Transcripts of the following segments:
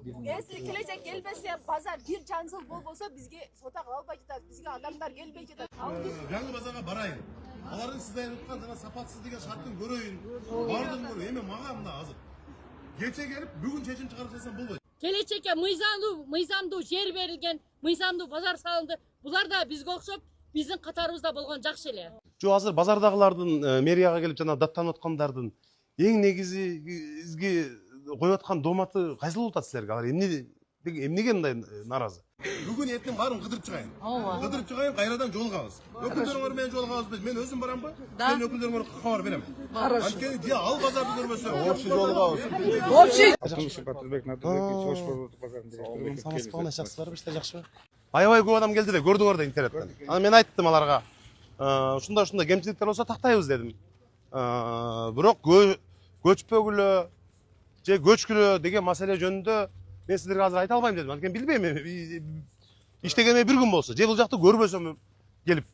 Если келечек келбесе, базар bir жансыл болбосо бизге сота кыла албай жатат. Бизге адамдар келбей жатат. Жаңы базарга барайын. Алардын сиз айткан жана сапатсыз деген шарттын көрөйүн. Бардым көрөйүн. Эми мага мына азыр. Кече келип бүгүн чечим чыгарып жатсам болбойт. Келечекке мыйзамдуу жер берилген, мыйзамдуу базар салынды. Булар да бизге окшоп, биздин катарыбызда болгон жакшы эле. Жо азыр базардагылардын мэрияга келип жана даттанып аткандардын эң негизги коюп аткан дооматы кайсыл болуп атат силерге? Алар эмнеге мындай нааразы? Бүгүн эртең баарын кыдырып чыгайын. Кыдырып чыгайын, кайрадан жолугабыз. Өкүлдөрүңөр менен жолугабыз. Мен өзүм барамбы? Мен өкүлдөрүңөр кабар берем. Анткени же ал базарды көрбөсө, общий жолугабыз. Общий. Саламатсызбы, жакшысыздарбы, иштер жакшыбы? Аябай көп адам келди да, көрдүңөр да интернеттен. Аны мен айттым аларга. Ушундай кемчиликтер болсо тактайбыз дедим. Бирок көчпөгүлө же көчкүлө деген маселе жөнүндө мен силерге азыр айта албайм дедим. Анткени билбейм. Иштегене бир күн болсо, же бул жакты көрбөсөм келип.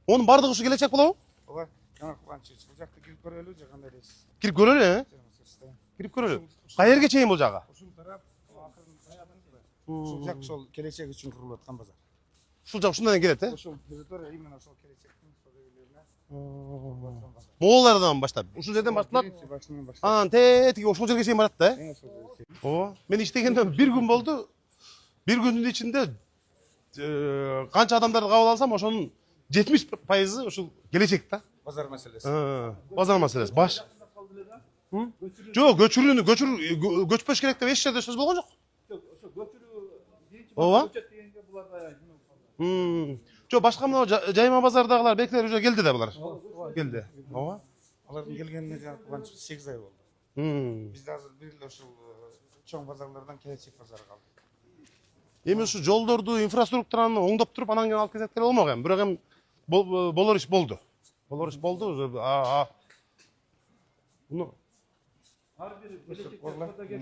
Онун бардыгы ушу келечек болобу? Ооба, жана кылганчы. Бул жакты кирип көрөлү же кандай дейсиз? Кирип көрөлү, Кирип көрөлү. Кайерге чейин бул жага? Ушул тарап акырын аягында. Ушул жак ошол келечек үчүн курулуп аткан базар. Ушул жак ушундан келет, Ошол территория именно ошол келечектин содөгүлөрүнө. Моголлардан баштап. Ушул жерден башталат. Анан тетиги ошол жерге чейин барат да, Ооба. Мен иштегенден бир күн болду. Бир күндүн ичинде канча адамдарды кабыл алсам, ошонун 70% ушул келечек да. Базар маселеси. Базар маселеси. Баш. Жок, көчпөш керек деп эч жерде сөз болгон жок. Ошо көчүрүү биринчи Ооба. көчөт дегенге булар Жок, башка мына жайма базардагылар бекилер уже келди да булар. Келди. Ооба. Алардын келгенине жана кылганчы 8 ай болду. Бизде азыр бир эле ушул чоң базарлардан келечек базары калды. Эми ушу жолдорду, инфраструктураны оңдоп туруп, анан кийин алып кетсек деле болмок эми. Бирок эми болор иш болду. Болор иш болду уже.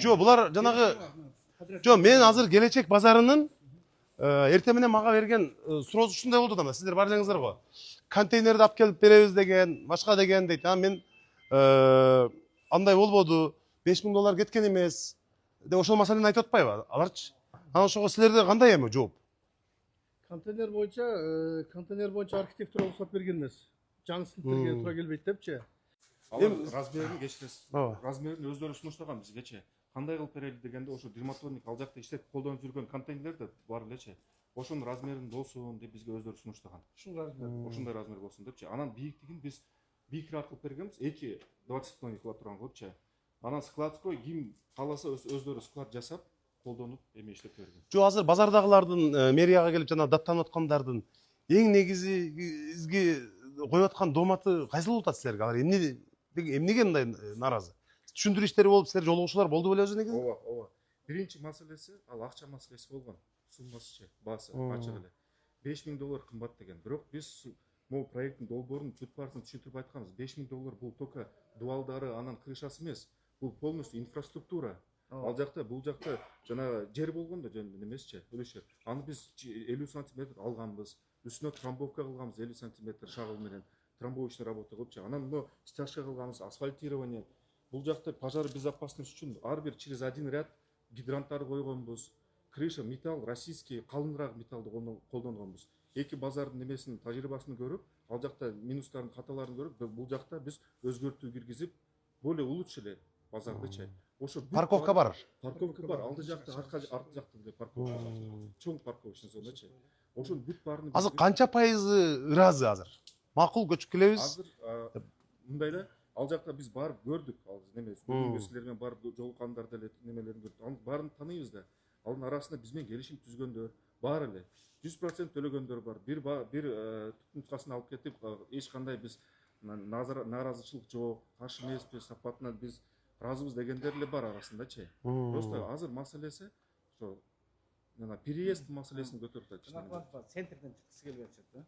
Жок, булар жанагы мен азыр келечек базарынын эртең менен мага берген суроосу ушундай болду да, сиздер бар элеңиздер го. Контейнерди алып келип беребиз деген, башка деген дейт. Анан мен андай болбоду, $5000 кеткен эмес деп ошол маселени айтып атпайбы аларчы? Анан ошого силерде кандай эми жооп? контейнер боюнча архитектура уруксат берген эмес. Жаңы сыныптарга туура келбейт депчи. Алар размерин кечиресиз. Размерин өздөрү сунуштаган бизгечи. Кандай кылып берели дегенде ошо дерматоник ал жакта иштеп колдонуп жүргөн контейнерлер бар элечи. Ошонун размерин болсун деп бизге өздөрү сунуштаган. Ушундай размер болсун депчи. Анан бийиктигин биз бийикирээк кылып бергенбиз. 2,20 кылып турган болчу. Анан складской ким кааласа өздөрү склад жасап, колдонуп эме иштеп берген. Жо азыр базардагылардын мэрияга келип жана даттанып аткандардын эң негизги коюп аткан дооматы кайсыл болуп атат силерге? Алар эмнеге мындай нааразы? Түшүндүрүү иштери болуп, силер жолугушуулар болду беле өзү негизи? Ооба. Биринчи маселеси ал акча маселеси болгон. Суммасычы, баасы ачык эле. $5000 кымбат деген. Бирок биз могу проекттин долбоорун бүт баасын түшүндүрүп айтканбыз. $5000 бул только дуалдары, анан крышасы эмес. Бул полностью инфраструктура. Ал жакта, бул жакта жана жер болгондо эмесчи, өлүшөр. Аны биз 50 сантиметр алганбыз. Үстүнө трамбовка кылганбыз 50 сантиметр шагыл менен. Трамбовочный работа кылыпчы. Анан мына стяжка кылганбыз, асфальтирование. Бул жакта пожар безопасности үчүн ар бир через один ряд гидранттар койгонбуз. Крыша металл, российский калыныраак металлды колдонгонбуз. Эки базардын немесинин тажрыйбасын көрүп, ал жакта минустарын, каталарын көрүп, бул жакта биз өзгөртүү киргизип, более улучшили базардычы. Ошо Парковка бар. Парковка бар. Алды жакта, арты жакта деле парковка бар. Чоң парковочный зоначы. Ошол бүт баарын азыр канча пайызы ыраазы азыр? Макул көчүп келебиз. Азыр мындай да, ал жакта биз барып көрдүк. Ал немес, бүгүнкү силер менен барып жолуккандар деле немелерин көрдүк. Анын баарын тааныйбыз да. Алардын арасында биз менен келишим түзгөндөр бар эле. 100% төлөгөндөр бар. Бир түпнуткасын алып кетип, эч кандай биз нааразычылык жок, каршы эмеспиз, сапатынан биз разыбыз дегендер эле бар арасындачы. Просто азыр маселеси ошо жана переезд маселесин көтөрүп атат. Центрден чыккысы келген чыкты.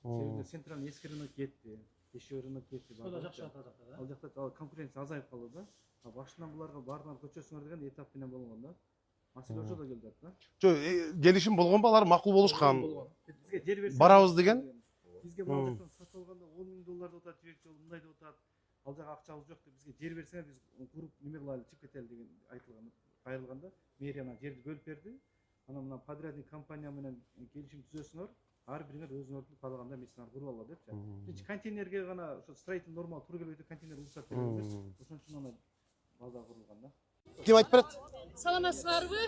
Себеби центральный эски рынок кетти, иши рынок кетти. Сода жакшы атат да. Ал жакта конкуренция азайып калды да. Башынан буларга баарынан көчөсүңөр деген этап менен болгон да. Маселе ошодо келди да. Жо, келишим болгонбу, алар макул болушкан. Бизге жер берсе барабыз деген. Бизге бул жактан сатып алганда $10,000 деп атат, жибек жолу мындай деп атат. Ал жага акчабыз жок деп бизге жер берсеңер биз куруп неме кылалы, чыгып кетели деген айтылган. кайрылганда мэрия жерди бөлүп берди. Анан мына подрядный компания менен келишим түзөсүңөр. Ар бириңер өзүңөрдү каалаганда мен силерди куруп алам депчи. Биринчи контейнерге гана ошо строительный норма туура келбейт, контейнер уруксат берген эмес. Ошон үчүн аны база курулган да. Ким айтып берет? Саламатсыздарбы?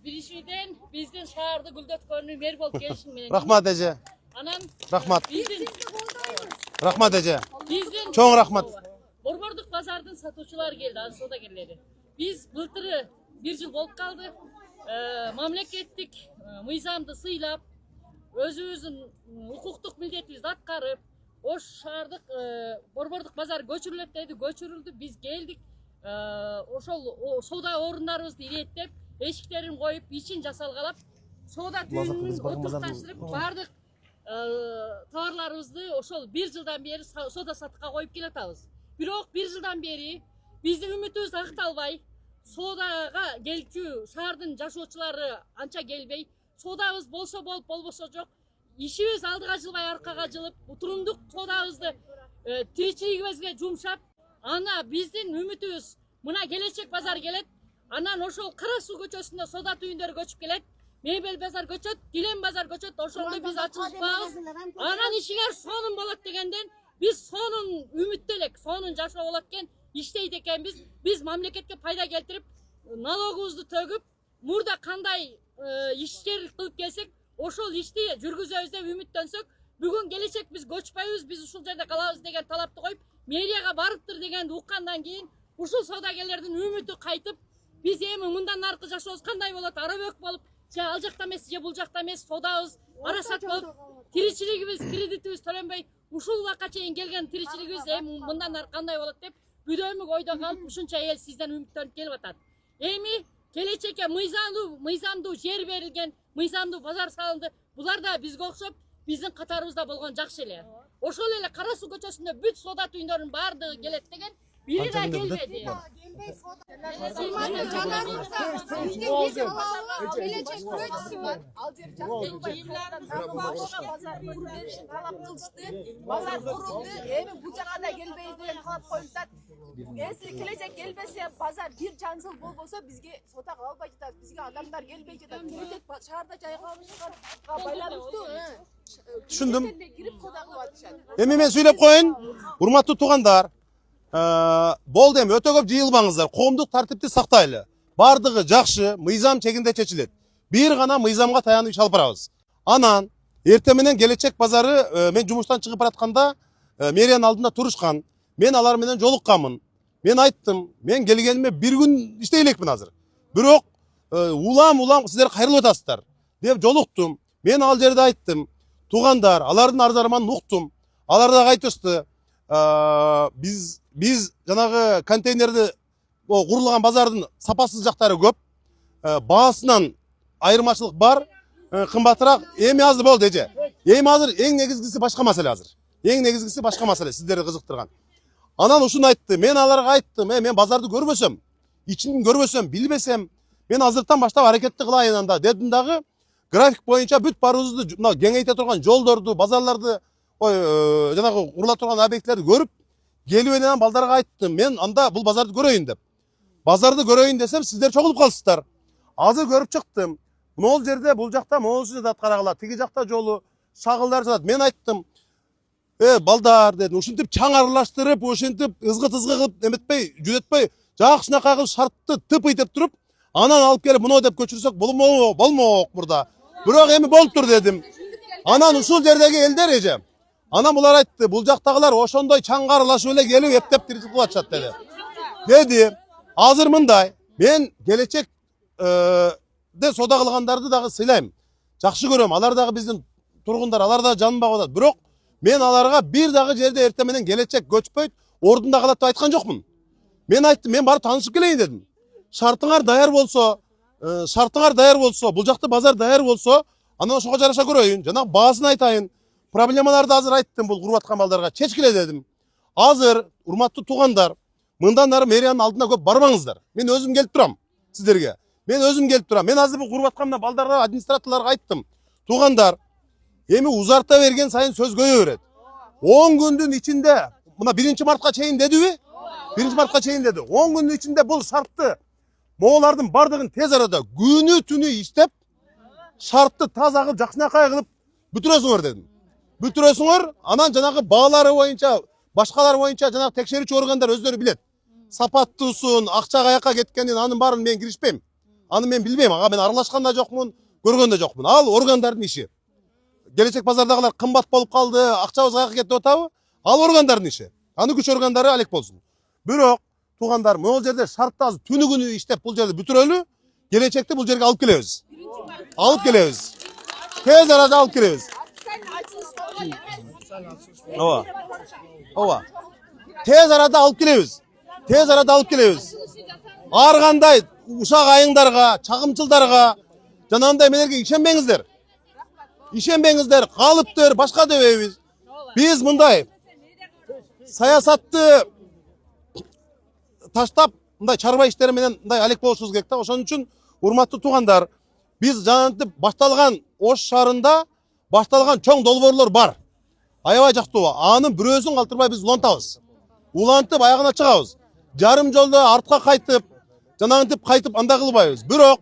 Биринчиден биздин шаарды гүлдөткөнү мэр болуп келишим менен. Рахмат эже. Анан Рахмат. биздин Рахмат эже. биздин Чоң рахмат. Борбордук базардын сатуучулары келди, азыр соодагерлери. Биз былтыры 1 жыл болуп калды. Мамлекеттик мыйзамды сыйлап, өзүбүздүн укуктук милдетибизди аткарып, Ош шаардык борбордук базар көчүрүлөт деди, көчүрүлдү. Биз келдик. Ошол соода орундарыбызды иреттеп, эшиктерин коюп, ичин жасалгалап, соода түйүнүн отурукташтырып, бардык товарларыбызды ошол 1 жылдан бери соода саттыкка коюп келатабыз. Бирок 1 жылдан бери биздин үмүтүбүз акталбай, соодага келчү шаардын жашоочулары анча келбей, соодабыз болсо болуп, болбосо жок. Ишибиз алдыга жылбай аркага жылып, утурумдук соодабызды тиричилигибизге жумшап, ана биздин үмүтүбүз мына келечек базар келет. Анан ошол Кара суу көчөсүндө соода түйүндөрү көчүп келет. Мебель базар көчөт, килем базар көчөт, ошондо биз ачылышпабыз. Анан ишиңер сонун болот дегенден биз сонун үмүттө элек, сонун жашоо болот экен, иштейт экенбиз. Биз мамлекетке пайда келтирип, налогубузду төгүп, мурда кандай ишкер кылып келсек, ошол ишти жүргүзөбүз деп үмүттөнсөк, бүгүн келечек биз көчпөйбүз, биз ушул жерде калабыз деген талапты коюп, мэрияга барыптыр дегенди уккандан кийин, ушул соодагерлердин үмүтү кайтып, биз эми мындан аркы жашообуз кандай болот, арабөк болуп, же ал жакта эмес, же бул жакта эмес, соодабыз арасат болуп, тиричилигибиз, кредитибиз төлөнбөй, ушул убакка чейин келген тиричилигибиз эми мындан аркы кандай болот деп, бүдөмүк ойдо калып, ушунча эл сизден үмүттөнүп келип атат. Эми келечекке мыйзамдуу жер берилген, мыйзамдуу базар салынды. Булар да бизге окшоп, биздин катарыбызда болгон жакшы эле. Ошол эле Кара суу көчөсүндө бүт соода түйүндөрүнүн баардыгы келет деген бири да келбеди. Базар курулду, эми бул жака да келбейбиз деген талап коюлуп. Келечек келбесе, базар 1 жыл болбосо бизге соода кыла албай жатат. Бизге адамдар келбей жатат. Келечек шаарда жайгашканга байланыштуу. Түшүндүм. Кирип соода кылып атышат. Эми мен сүйлөп коеюн. Урматтуу туугандар. Болду эми өтө көп жыйылбаңыздар. Коомдук тартипти сактайлы. Бардыгы жакшы, мыйзам чегинде чечилет. Бир гана мыйзамга таянып иш алып барабыз. Анан эртең менен келечек базары мен жумуштан чыгып баратканда мэриянын алдында турушкан. Мен алар менен жолукканмын. Мен айттым, мен келгениме 1 күн иштей элекмин азыр. Бирок улам сиздер кайрылып атасыздар деп жолуктум. Мен ал жерде айттым, туугандар, алардын арзарманын уктум. Алар да айтышты. Биз жанагы контейнерди курулган базардын сапасыз жактары көп. Баасынан айырмачылык бар, кымбатыраак. Эми азыр болду эже. Эми азыр эң негизгиси башка маселе азыр. Эң негизгиси башка маселе сиздерди кызыктырган. Анан ушуну айтты. Мен аларга айттым, мен базарды көрбөсөм, ичин көрбөсөм, билбесем, мен азыртан баштап аракетти кылайын анда дедим дагы. График боюнча бүт барыбызды мына кеңейте турган жолдорду, базарларды, жанагы курула турган объектилерди көрүп, келип эле балдарга айттым. Мен анда бул базарды көрөйүн деп. Базарды көрөйүн десем, сиздер чогулуп калсыздар. Азыр көрүп чыктым. Могул жерде, бул жакта могул жерде аткарагыла, тиги жакта жолу, шагылдар жатат. Мен айттым, балдар дедим, ушинтип чаң аралаштырып, ушинтип ызгыт кылып эметпей, жүдөтпөй, жакшынакай кылып шартты тыпыйтып туруп, анан алып келип муну деп көчүрсөк болмок мурда. Бирок эми болуптур дедим. Анан ушул жердеги элдер эже. Анан булар айтты, бул жактагылар ошондой чаң аралашып эле келип эптеп тиричилик кылып атышат деди. Деди, азыр мындай, мен келечек соода кылгандарды дагы сыйлайм. Жакшы көрөм, алар дагы биздин тургундар, алар да жаным багып атат. Бирок мен аларга бир дагы жерде эртең менен келечек көчпөйт, ордунда калат деп айткан жокмун. Мен айттым, мен барып таанышып келейин дедим. Шартыңар даяр болсо, бул жакта базар даяр болсо, анан ошого жараша көрөйүн. Жана баасын айтайын. Проблемаларды азыр айттым бул куруп аткан балдарга. Чечкиле дедим. Азыр урматтуу туугандар, мындан ары мэриянын алдына көп барбаңыздар. Мен өзүм келип турам сиздерге. Мен азыр бул куруп аткан балдарга, администраторлорго айттым. Туугандар, эми узарта берген сайын сөз көйө берет. 10 күндүн ичинде, мына 1 мартка чейин дедиби? 1 мартка чейин деди. 10 күндүн ичинде бул шартты Moğollardın bardığın tez arada günü tünü istep, şartты таза kılıp, jakşınakay kılıp бүтүрөсүңөр dedim. Бүтүрөсүңөр, anан жанагы баалары боюнча, башкалар боюнча жанагы текшерүүчү органдар өздөрү билет. Сапаттуусун, акча каяка кеткенин, анын баарын мен киришпейм. Аны мен билбейм, ага мен аралашкан да жокмун, көргөн да жокмун. Ал органдардын иши. Келечек базардагылар кымбат болуп калды, акчабыз каяка кетти деп атабы? Ал органдардын иши. Аны күч органдары алек болсун. Бирок туугандар, могул жерде шартты азыр түнү күнү иштеп бул жерди бүтүрөлү, келечекте бул жерге алып келебиз. Алып келебиz. Tez arada alıp geliriz. Sen açılışta emez. Ova. Ova. Tez arada alıp geliriz. Tez arada alıp geliriz. Ар кандай ушак айыңдарга, чагымчылдарга, жанагындай эмелерге ишенбеңиздер. Ишенбеңиздер, калыптыр, башка дебейбиз. Биз мындай саясатты таштап, мындай чарба иштери менен мындай алек болушубуз керек да. Ошон үчүн урматтуу туугандар, биз жанагынтип башталган Ош шаарында башталган чоң долбоорлор бар. Аябай жактуу. Анын бирөөсүн калтырбай биз улантабыз. Улантып аягына чыгабыз. Жарым жолдо артка кайтып, жанагынтип кайтып анда кылбайбыз. Бирок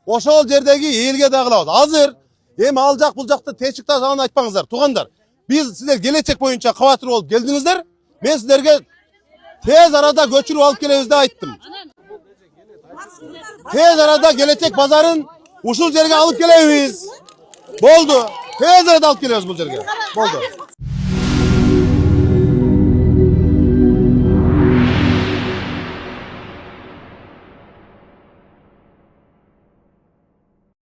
ошол жердеги элге да кылабыз. Азыр эми ал жак бул жакты течик тажагын айтпаңыздар, туугандар. Биз силер келечек боюнча кабатыр болуп келдиңиздер. Мен силерге tez arada көчүрүп алып келебиз деп айттым. Tez arada gelecek pazarın ушул жерге алып келебиz. Болду. Tez arada алып келебиz бул жерге. Болду.